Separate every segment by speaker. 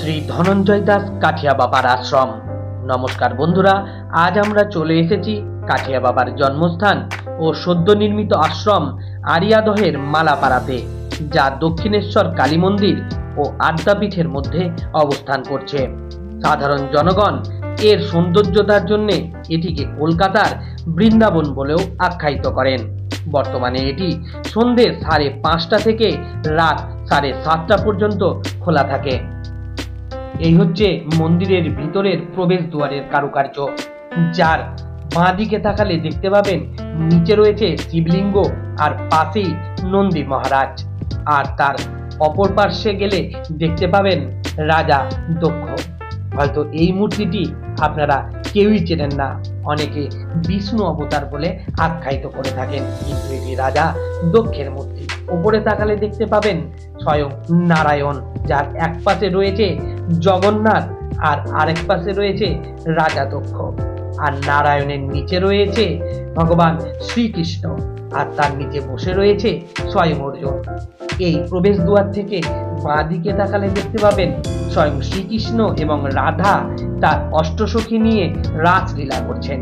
Speaker 1: শ্রী ধনঞ্জয় দাস কাঠিয়া বাবার আশ্রম। নমস্কার বন্ধুরা, আজ আমরা চলে এসেছি কাঠিয়া বাবার জন্মস্থান ও সদ্য নির্মিত আশ্রম আরিয়াদহের মালাপাড়াতে, যা দক্ষিণেশ্বর কালী মন্দির ও আদ্যাপীঠের মধ্যে অবস্থান করছে। সাধারণ জনগণ এর সৌন্দর্যতার জন্য এটিকে কলকাতার বৃন্দাবন বলেও আখ্যায়িত করেন। বর্তমানে এটি সন্ধ্যে 5:30 থেকে রাত 7:30 পর্যন্ত খোলা থাকে। এই হচ্ছে মন্দিরের ভিতরের প্রবেশ দুয়ারের কারুকার্য, যার বাঁ দিকে তাকালে দেখতে পাবেন নিচে রয়েছে শিবলিঙ্গ আর পাশেই নন্দী মহারাজ, আর তার অপর পার্শ্বে গেলে দেখতে পাবেন রাজা দক্ষ। হয়তো এই মূর্তিটি আপনারা কেউই চেনেন না, অনেকে বিষ্ণু অবতার বলে আখ্যায়িত করে থাকেন, কিন্তু এটি রাজা দক্ষের মূর্তি। উপরে তাকালে দেখতে পাবেন স্বয়ং নারায়ণ, যার এক পাশে রয়েছে জগন্নাথ আর আরেক পাশে রয়েছে রাজা দক্ষ। আর নারায়ণের নিচে রয়েছে ভগবান শ্রীকৃষ্ণ, আর তার নিচে বসে রয়েছে স্বয়ং অর্জুন। এই প্রবেশ দুয়ার থেকে বাঁ দিকে তাকালে দেখতে পাবেন স্বয়ং শ্রীকৃষ্ণ এবং রাধা তার অষ্টসখী নিয়ে রাসলীলা করছেন।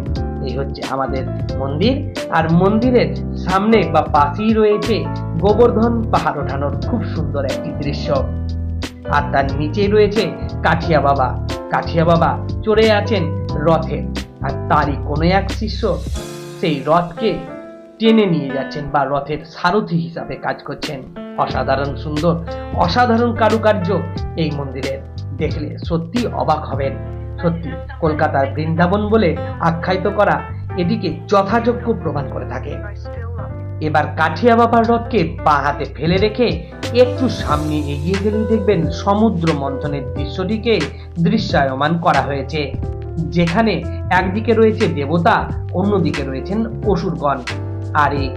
Speaker 1: এই হচ্ছে আমাদের মন্দির, আর মন্দিরের সামনে বা পাশেই রয়েছে গোবর্ধন পাহাড় ওঠানোর খুব সুন্দর একটি দৃশ্য, আর তার নিচেই রয়েছে কাঠিয়া বাবা। কাঠিয়া বাবা চড়ে আছেন রথে, আর তারই কোনো এক শিষ্য সেই রথকে টেনে নিয়ে যাচ্ছেন বা রথের সারথি হিসাবে কাজ করছেন। অসাধারণ সুন্দর, অসাধারণ কারুকার্য এই মন্দিরের, দেখলে সত্যি অবাক হবেন। সত্যি কলকাতার বৃন্দাবন বলে আখ্যায়িত করা এটিকে যথাযোগ্য প্রমাণ করে থাকে। এবার কাঠিয়া বাবার রথকে বাঁ হাতে ফেলে রেখে একটু সামনে এগিয়ে গেলেই দেখবেন সমুদ্র মন্থনের দৃশ্যটিকে দৃশ্যায়মান করা হয়েছে, যেখানে একদিকে রয়েছে দেবতা, অন্যদিকে রয়েছেন অসুরগণ। আর এই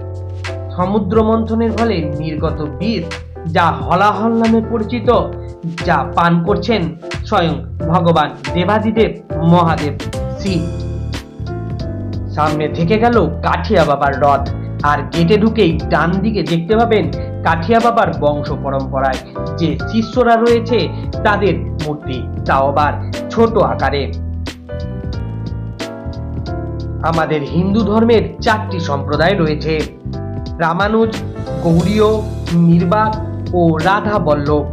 Speaker 1: সমুদ্র মন্থনের ফলে নির্গত বীজ, যা হলাহল নামে পরিচিত, যা পান করছেন স্বয়ং ভগবান দেবাদিদেব মহাদেব শিব। সামনে থেকে গেল কাঠিয়া বাবার রথ, আর গেটে ঢুকেই ডান দিকে দেখতে পাবেন কাঠিয়া বাবার বংশ পরম্পরায় যে শিষ্যরা রয়েছে তাদের মূর্তি, তাও আবার ছোট আকারে। আমাদের হিন্দু ধর্মের 4টি সম্প্রদায় রয়েছে: রামানুজ, গৌড়ীয়, নির্বাক ও রাধা বল্লভ,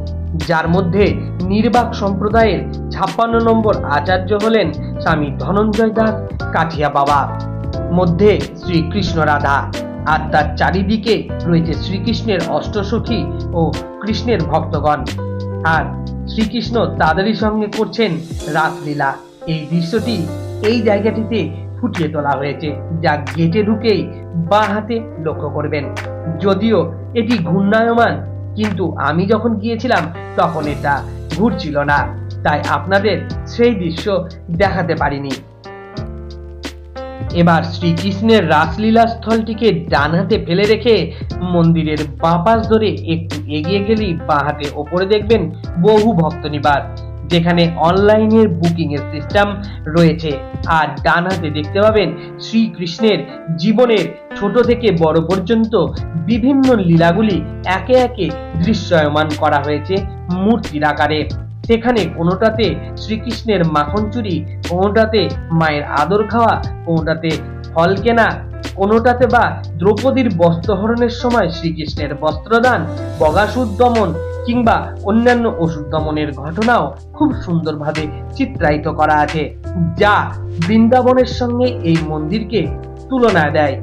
Speaker 1: যার মধ্যে নির্বাক সম্প্রদায়ের 56 নম্বর আচার্য হলেন স্বামী ধনঞ্জয় দাস কাঠিয়া বাবা। মধ্যে শ্রীকৃষ্ণ রাধা, আর তার চারিদিকে রয়েছে শ্রীকৃষ্ণের অষ্টসখী ও কৃষ্ণের ভক্তগণ, আর শ্রীকৃষ্ণ তাদেরই সঙ্গে করছেন রাসলীলা। এই দৃশ্যটি এই জায়গাটিতে ফুটিয়ে তোলা হয়েছে, যা গেটে ঢুকেই বাঁ হাতে লক্ষ্য করবেন। যদিও এটি ঘূর্ণায়মান, কিন্তু আমি যখন গিয়েছিলাম তখন এটা ঘুরছিল না, তাই আপনাদের সেই দৃশ্য দেখাতে পারিনি। এবার শ্রীকৃষ্ণের রাসলীলা স্থলটিকে ডান হাতে ফেলে রেখে মন্দিরের বাঁ পাশ ধরে একটু এগিয়ে গেলেই বাঁ হাতে ওপরে দেখবেন বহু ভক্ত নিবাস, যেখানে অনলাইনের বুকিং এর সিস্টেম রয়েছে। আর ডান হাতে দেখতে পাবেন শ্রীকৃষ্ণের জীবনের ছোট থেকে বড় পর্যন্ত বিভিন্ন লীলাগুলি একে একে দৃশ্যায়মান করা হয়েছে মূর্তির আকারে। সেখানে কোনোটাতে শ্রীকৃষ্ণের মাখন চুরি, কোনোটাতে মায়ের আদর খাওয়া, কোনোটাতে ফল কেনা, কোনোটাতে বা দ্রৌপদীর বস্ত্রহরণের সময় শ্রীকৃষ্ণের বস্ত্রদান, বগাসুর দমন কিংবা অন্যান্য অসুর দমনের ঘটনাও খুব সুন্দরভাবে চিত্রায়িত করা আছে, যা বৃন্দাবনের সঙ্গে এই মন্দিরকে তুলনা দেয়।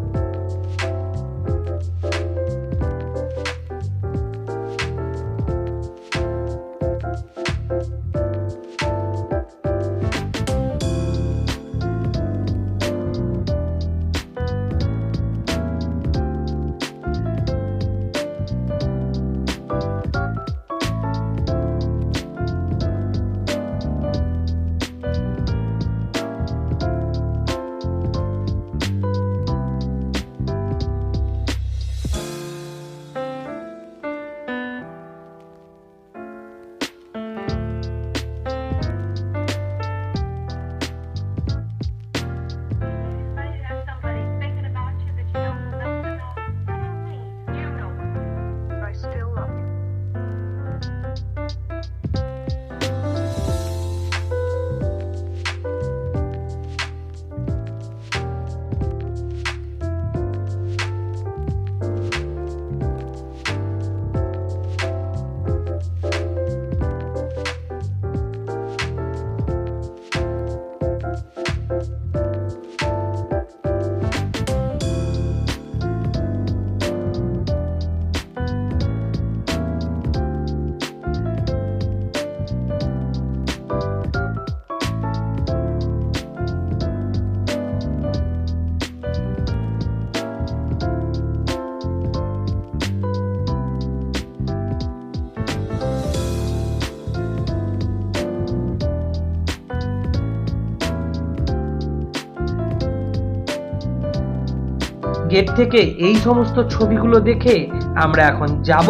Speaker 1: গেট থেকে এই সমস্ত ছবিগুলো দেখে আমরা এখন যাব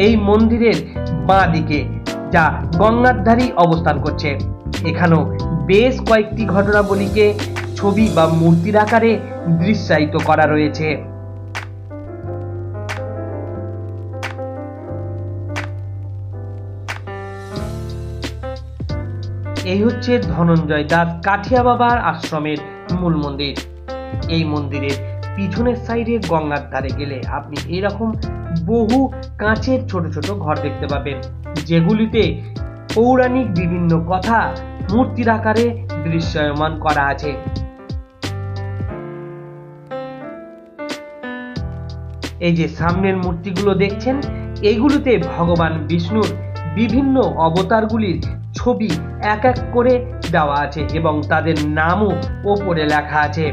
Speaker 1: এই মন্দিরের বাঁ দিকে, যা গঙ্গার ধারেই অবস্থান করছে। এখানেও বেশ কয়েকটি ঘটনাবলীকে ছবি বা মূর্তির আকারে দৃশ্যায়িত করা রয়েছে। এই হচ্ছে ধনঞ্জয় দাস কাঠিয়া বাবার আশ্রমের মূল মন্দির। এই মন্দিরের পিছনের সাইডে গঙ্গার ধারে গেলে আপনি এরকম বহু কাঁচের ছোট ছোট ঘর দেখতে পাবেন, যেগুলিতে পৌরাণিক বিভিন্ন কথা মূর্তির আকারে দৃশ্যমান করা আছে। এই যে সামনের মূর্তিগুলো দেখছেন, এইগুলোতে ভগবান বিষ্ণুর বিভিন্ন অবতারগুলির ছবি এক এক করে দেওয়া আছে এবং তাদের নামও ওপরে লেখা আছে।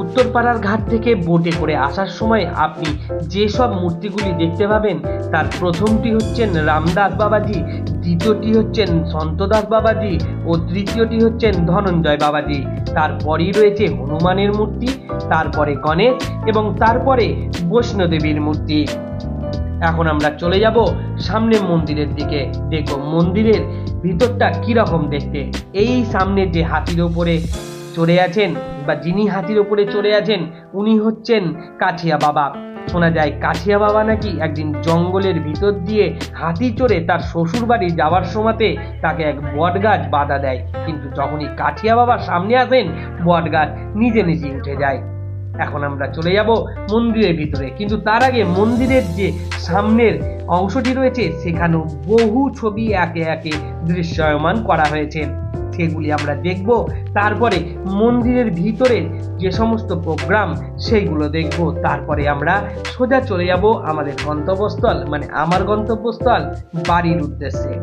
Speaker 1: উত্তরপাড়ার ঘাট থেকে বোটে করে আসার সময় আপনি যেসব মূর্তিগুলি দেখতে পাবেন, তার প্রথমটি হচ্ছেন রামদাস বাবাজি, দ্বিতীয়টি হচ্ছেন সন্তদাস বাবাজি ও তৃতীয়টি হচ্ছেন ধনঞ্জয় বাবাজি। তারপরেই রয়েছে হনুমানের মূর্তি, তারপরে গণেশ এবং তারপরে বৈষ্ণোদেবীর মূর্তি। এখন আমরা চলে যাব সামনে মন্দিরের দিকে। দেখো মন্দিরের ভিতরটা কিরকম দেখতে। এই সামনে যে হাতির ওপরে চড়ে আছেন বা যিনি হাতির ওপরে চড়ে আছেন, উনি হচ্ছেন কাঠিয়া বাবা। শোনা যায় কাঠিয়া বাবা নাকি একদিন জঙ্গলের ভিতর দিয়ে হাতি চড়ে তার শ্বশুর বাড়ি যাওয়ার সময়তে তাকে এক বট গাছ বাধা দেয়, কিন্তু যখনই কাঠিয়া বাবা সামনে আসেন বট গাছ নিজে নিজে উঠে যায়। এখন আমরা চলে যাব মন্দিরের ভিতরে, কিন্তু তার আগে মন্দিরের যে সামনের অংশটি রয়েছে সেখানেও বহু ছবি একে একে দৃশ্যমান করা হয়েছে, সেগুলি আমরা দেখব। তারপরে মন্দিরের ভিতরে যে সমস্ত প্রোগ্রাম সেইগুলো দেখব। তারপরে আমরা সোজা চলে যাব আমাদের গন্তব্যস্থল, মানে আমার গন্তব্যস্থল বাড়ির উদ্দেশ্যে।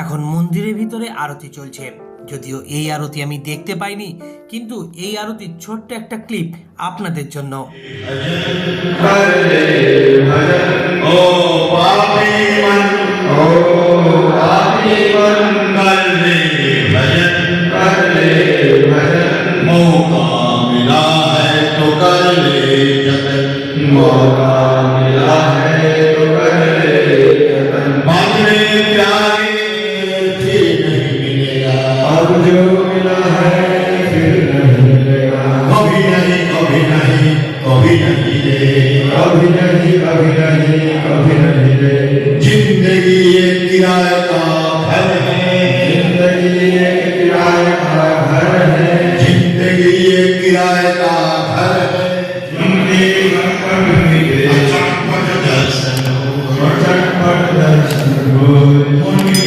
Speaker 1: এখন মন্দিরের ভিতরে আরতি চলছে, যদিও এই আরতি আমি দেখতে পাইনি, কিন্তু এই আরতির ছোট্ট একটা ক্লিপ আপনাদের জন্য।
Speaker 2: जिंदगी एक किराए का घर है, जिंदगी एक किराए का घर है, जिंदगी एक किराए का घर है। दर्शन